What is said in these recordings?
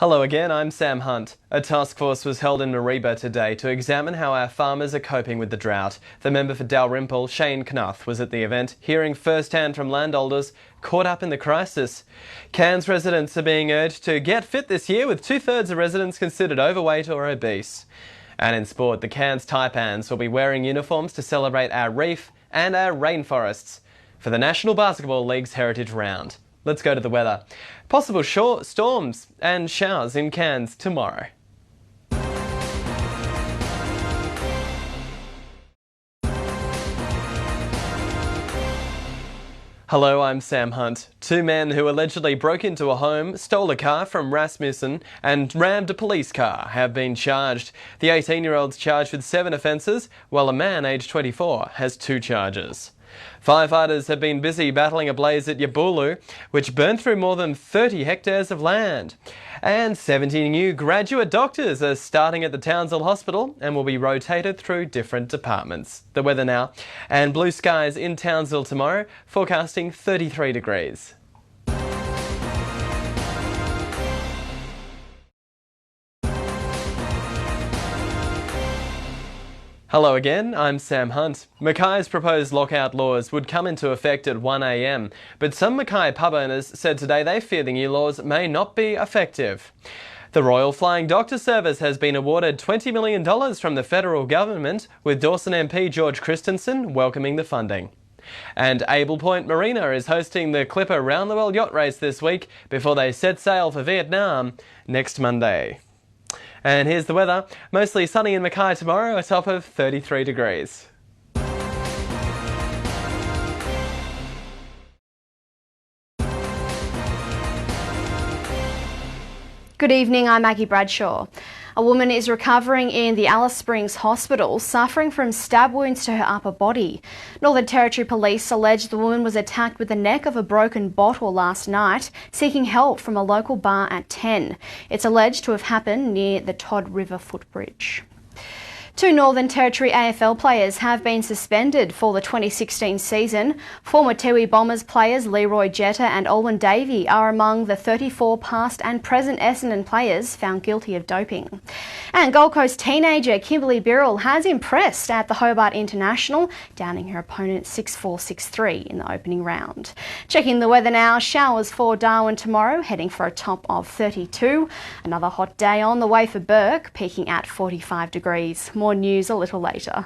Hello again, I'm Sam Hunt. A task force was held in Mareeba today to examine how our farmers are coping with the drought. The member for Dalrymple, Shane Knuth, was at the event, hearing firsthand from landholders caught up in the crisis. Cairns residents are being urged to get fit this year, with 2/3 of residents considered overweight or obese. And in sport, the Cairns Taipans will be wearing uniforms to celebrate our reef and our rainforests for the National Basketball League's Heritage Round. Let's go to the weather. Possible storms and showers in Cairns tomorrow. Hello, I'm Sam Hunt. Two men who allegedly broke into a home, stole a car from Rasmussen and rammed a police car have been charged. The 18-year-old's charged with 7 offences, while a man aged 24 has 2 charges. Firefighters have been busy battling a blaze at Yabulu, which burned through more than 30 hectares of land. And 70 new graduate doctors are starting at the Townsville Hospital and will be rotated through different departments. The weather now, and blue skies in Townsville tomorrow, forecasting 33 degrees. Hello again, I'm Sam Hunt. Mackay's proposed lockout laws would come into effect at 1 a.m, but some Mackay pub owners said today they fear the new laws may not be effective. The Royal Flying Doctor Service has been awarded $20 million from the federal government, with Dawson MP George Christensen welcoming the funding. And Able Point Marina is hosting the Clipper Round the World Yacht Race this week before they set sail for Vietnam next Monday. And here's the weather. Mostly sunny in Mackay tomorrow, a top of 33 degrees. Good evening, I'm Aggie Bradshaw. A woman is recovering in the Alice Springs Hospital, suffering from stab wounds to her upper body. Northern Territory Police allege the woman was attacked with the neck of a broken bottle last night, seeking help from a local bar at 10. It's alleged to have happened near the Todd River footbridge. 2 Northern Territory AFL players have been suspended for the 2016 season. Former Tiwi Bombers players Leroy Jetta and Olwen Davey are among the 34 past and present Essendon players found guilty of doping. And Gold Coast teenager Kimberly Birrell has impressed at the Hobart International, downing her opponent 6-4, 6-3 in the opening round. Checking the weather now, showers for Darwin tomorrow, heading for a top of 32. Another hot day on the way for Burke, peaking at 45 degrees. More news a little later.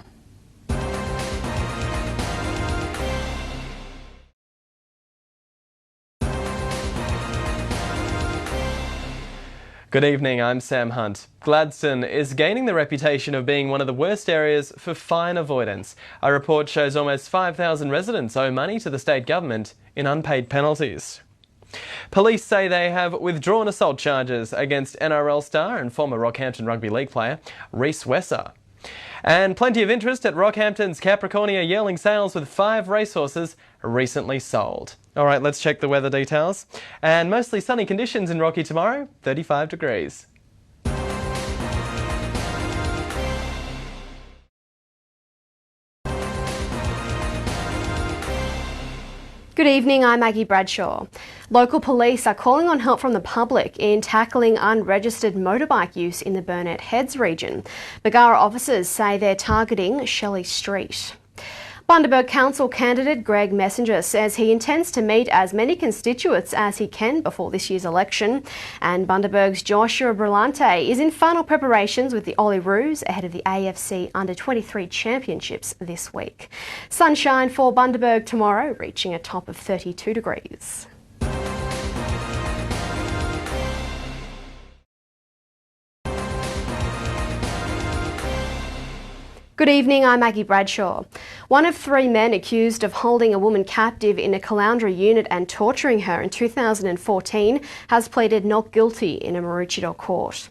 Good evening, I'm Sam Hunt. Gladstone is gaining the reputation of being one of the worst areas for fine avoidance. A report shows almost 5,000 residents owe money to the state government in unpaid penalties. Police say they have withdrawn assault charges against NRL star and former Rockhampton Rugby League player Reece Wesser. And plenty of interest at Rockhampton's Capricornia yearling sales, with 5 racehorses recently sold. All right, let's check the weather details. And mostly sunny conditions in Rocky tomorrow, 35 degrees. Good evening, I'm Aggie Bradshaw. Local police are calling on help from the public in tackling unregistered motorbike use in the Burnett Heads region. Bargara officers say they're targeting Shelley Street. Bundaberg Council candidate Greg Messenger says he intends to meet as many constituents as he can before this year's election. And Bundaberg's Joshua Brillante is in final preparations with the Olyroos ahead of the AFC Under-23 Championships this week. Sunshine for Bundaberg tomorrow, reaching a top of 32 degrees. Good evening, I'm Aggie Bradshaw. One of 3 men accused of holding a woman captive in a Caloundra unit and torturing her in 2014 has pleaded not guilty in a Maroochydore court.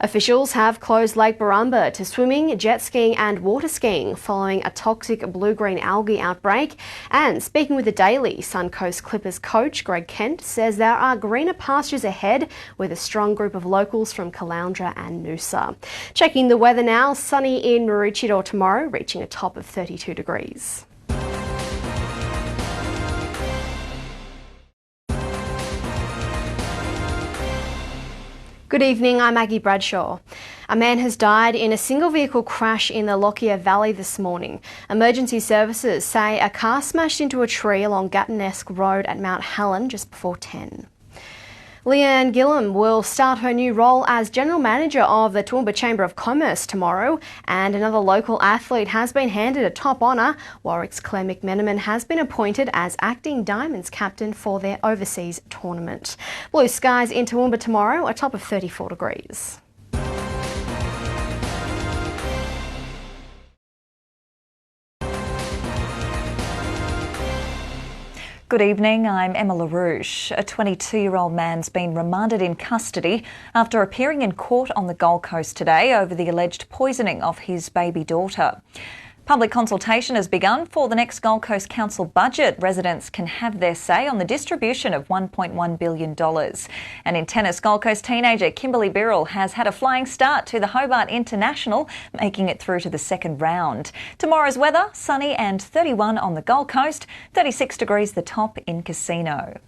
Officials have closed Lake Barumba to swimming, jet skiing and water skiing following a toxic blue-green algae outbreak. And speaking with the Daily, Suncoast Clippers coach Greg Kent says there are greener pastures ahead with a strong group of locals from Caloundra and Noosa. Checking the weather now, sunny in Maroochydore tomorrow, reaching a top of 32 degrees. Good evening, I'm Aggie Bradshaw. A man has died in a single vehicle crash in the Lockyer Valley this morning. Emergency services say a car smashed into a tree along Gattonesque Road at Mount Helen just before 10. Leanne Gillam will start her new role as General Manager of the Toowoomba Chamber of Commerce tomorrow, and another local athlete has been handed a top honour. Warwick's Claire McMenamin has been appointed as Acting Diamonds captain for their overseas tournament. Blue skies in Toowoomba tomorrow, a top of 34 degrees. Good evening, I'm Emma Larouche. A 22-year-old man's been remanded in custody after appearing in court on the Gold Coast today over the alleged poisoning of his baby daughter. Public consultation has begun for the next Gold Coast Council budget. Residents can have their say on the distribution of $1.1 billion. And in tennis, Gold Coast teenager Kimberly Birrell has had a flying start to the Hobart International, making it through to the second round. Tomorrow's weather, sunny and 31 on the Gold Coast, 36 degrees the top in Casino.